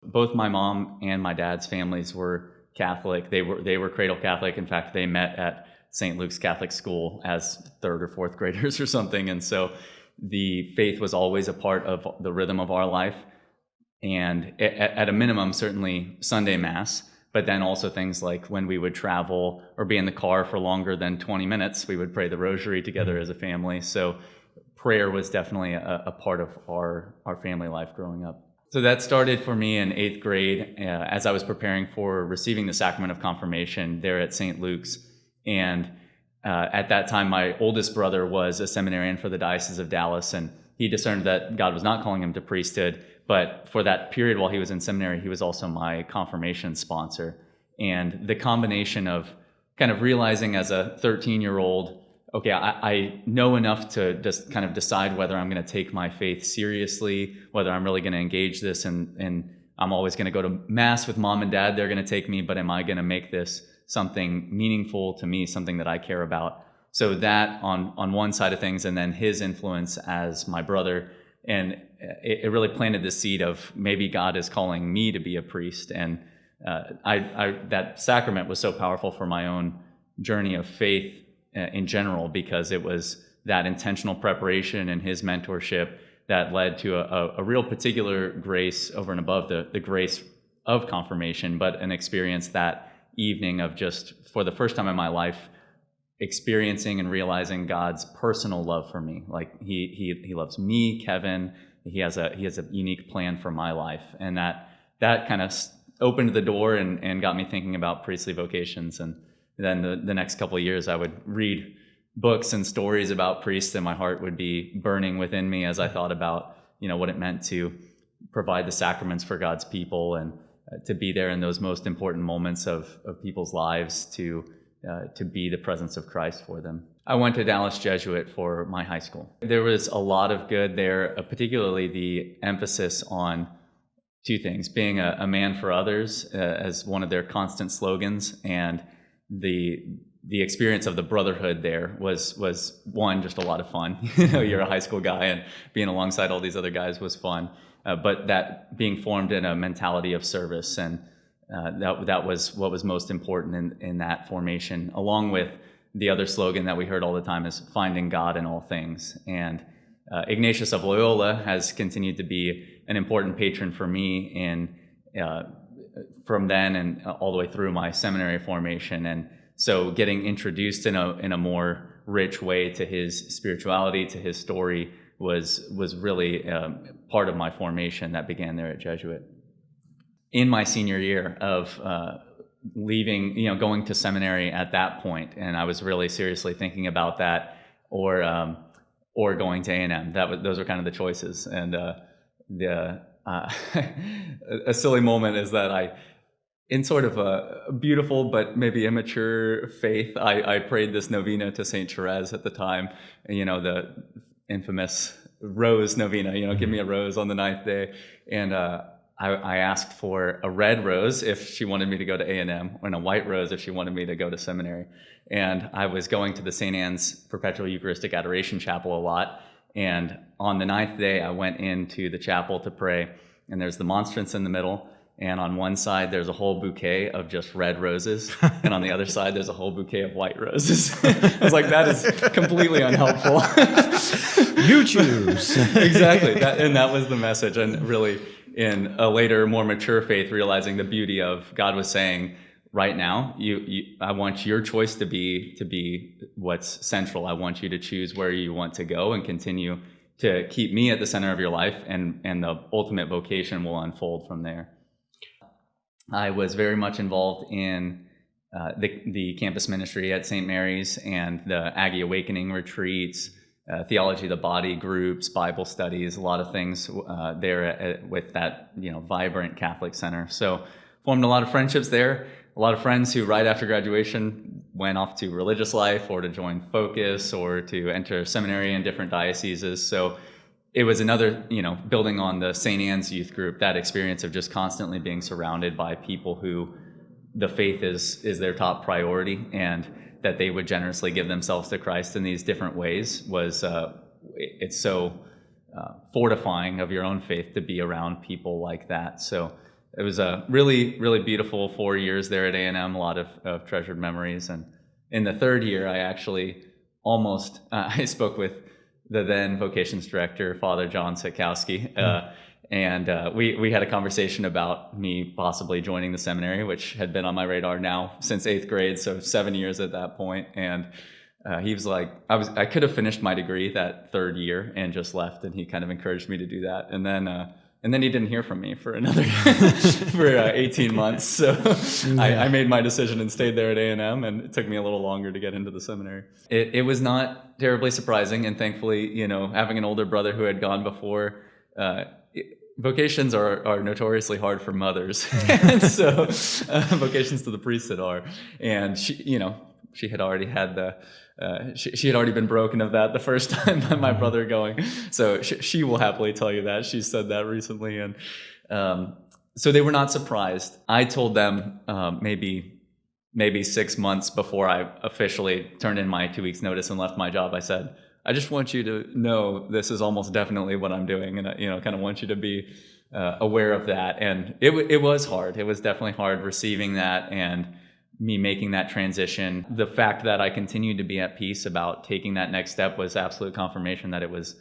both my mom and my dad's families were Catholic. They were cradle Catholic. In fact, they met at St. Luke's Catholic School as third or fourth graders or something. And so the faith was always a part of the rhythm of our life. And at a minimum, certainly Sunday Mass, but then also things like when we would travel or be in the car for longer than 20 minutes, we would pray the rosary together as a family. So prayer was definitely a part of our family life growing up. So that started for me in 8th grade as I was preparing for receiving the sacrament of confirmation there at St. Luke's. And at that time, my oldest brother was a seminarian for the Diocese of Dallas, and he discerned that God was not calling him to priesthood. But for that period while he was in seminary, he was also my confirmation sponsor. And the combination of kind of realizing as a 13-year-old, okay, I know enough to just kind of decide whether I'm going to take my faith seriously, whether I'm really going to engage this, and I'm always going to go to Mass with mom and dad. They're going to take me, but am I going to make this something meaningful to me, something that I care about? So that on one side of things, and then his influence as my brother, and it really planted the seed of maybe God is calling me to be a priest. And that sacrament was so powerful for my own journey of faith in general, because it was that intentional preparation and his mentorship that led to a real particular grace over and above the grace of confirmation, but an experience that evening of just, for the first time in my life, experiencing and realizing God's personal love for me. Like he loves me, Kevin. He has a unique plan for my life, and that kind of opened the door and got me thinking about priestly vocations. And then the next couple of years, I would read books and stories about priests, and my heart would be burning within me as I thought about what it meant to provide the sacraments for God's people, and to be there in those most important moments of people's lives, to be the presence of Christ for them. I went to Dallas Jesuit for my high school. There was a lot of good there, particularly the emphasis on two things: being a man for others as one of their constant slogans, and the experience of the brotherhood there was one, just a lot of fun. You're a high school guy, and being alongside all these other guys was fun. But that being formed in a mentality of service, and that was what was most important in that formation, along with the other slogan that we heard all the time is finding God in all things. And Ignatius of Loyola has continued to be an important patron for me from then and all the way through my seminary formation. And so getting introduced in a more rich way to his spirituality, to his story, was really part of my formation that began there at Jesuit. In my senior year of leaving, going to seminary at that point, and I was really seriously thinking about that, or going to A&M. Those were kind of the choices. And a silly moment is that in sort of a beautiful but maybe immature faith, I prayed this novena to Saint Therese at the time, and, the infamous rose novena, give me a rose on the 9th day. And I asked for a red rose if she wanted me to go to A&M, and a white rose if she wanted me to go to seminary. And I was going to the St. Anne's Perpetual Eucharistic Adoration Chapel a lot. And on the 9th day, I went into the chapel to pray, and there's the monstrance in the middle. And on one side, there's a whole bouquet of just red roses. And on the other side, there's a whole bouquet of white roses. I was like, that is completely unhelpful. You choose. Exactly. And that was the message. And really, in a later, more mature faith, realizing the beauty of God was saying, right now, I want your choice to be what's central. I want you to choose where you want to go and continue to keep me at the center of your life, and the ultimate vocation will unfold from there. I was very much involved in the campus ministry at St. Mary's and the Aggie Awakening retreats, theology of the body groups, Bible studies, a lot of things there with that vibrant Catholic center. So formed a lot of friendships there. A lot of friends who right after graduation went off to religious life or to join Focus or to enter seminary in different dioceses. So it was another, building on the St. Anne's youth group, that experience of just constantly being surrounded by people who the faith is their top priority, and that they would generously give themselves to Christ in these different ways it's so fortifying of your own faith to be around people like that. So it was a really, really beautiful 4 years there at A&M, a lot of treasured memories. And in the third year, I actually almost, I spoke with the then vocations director, Father John Sikowski, and we had a conversation about me possibly joining the seminary, which had been on my radar now since 8th grade, so 7 years at that point. And he was like, I could have finished my degree that third year and just left, and he kind of encouraged me to do that. And then he didn't hear from me for another for 18 months. So I made my decision and stayed there at A&M, and it took me a little longer to get into the seminary. It was not terribly surprising, and thankfully, having an older brother who had gone before, vocations are notoriously hard for mothers. And so vocations to the priesthood are. And she had already had she had already been broken of that the first time by my brother going. So she will happily tell you that. She said that recently. And so they were not surprised. I told them maybe 6 months before I officially turned in my 2 weeks notice and left my job, I said, I just want you to know this is almost definitely what I'm doing. And, kind of want you to be aware of that. And it was hard. It was definitely hard receiving that and me making that transition. The fact that I continued to be at peace about taking that next step was absolute confirmation that it was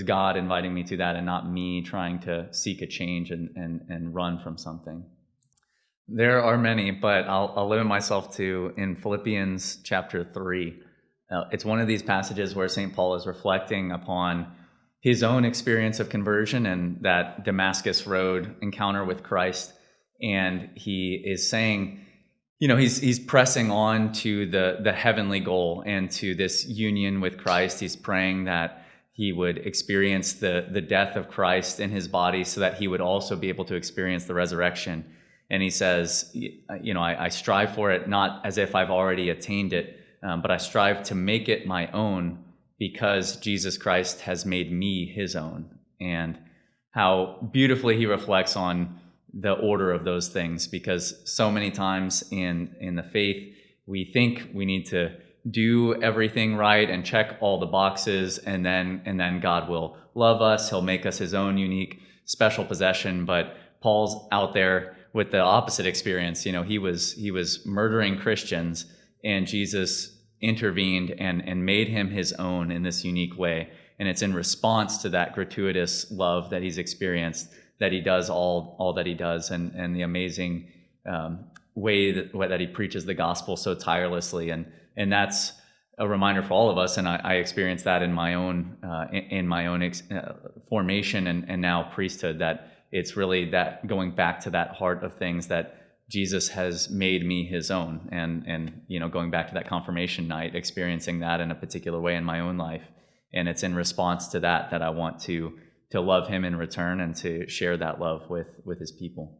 God inviting me to that and not me trying to seek a change and run from something. There are many, but I'll limit myself to in Philippians chapter 3. It's one of these passages where St. Paul is reflecting upon his own experience of conversion and that Damascus Road encounter with Christ. And he is saying, he's pressing on to the heavenly goal and to this union with Christ. He's praying that he would experience the death of Christ in his body so that he would also be able to experience the resurrection. And he says, I strive for it not as if I've already attained it, but I strive to make it my own because Jesus Christ has made me his own. And how beautifully he reflects on the order of those things, because so many times in the faith, we think we need to do everything right and check all the boxes, and then God will love us. He'll make us his own unique, special possession. But Paul's out there with the opposite experience. He was murdering Christians, and Jesus intervened and made him his own in this unique way. And it's in response to that gratuitous love that he's experienced that he does all that he does, and the amazing way that he preaches the gospel so tirelessly. And that's a reminder for all of us. And I experienced that in my own formation and now priesthood, that it's really that going back to that heart of things, that Jesus has made me his own, and going back to that confirmation night, experiencing that in a particular way in my own life. And it's in response to that I want to love him in return and to share that love with his people.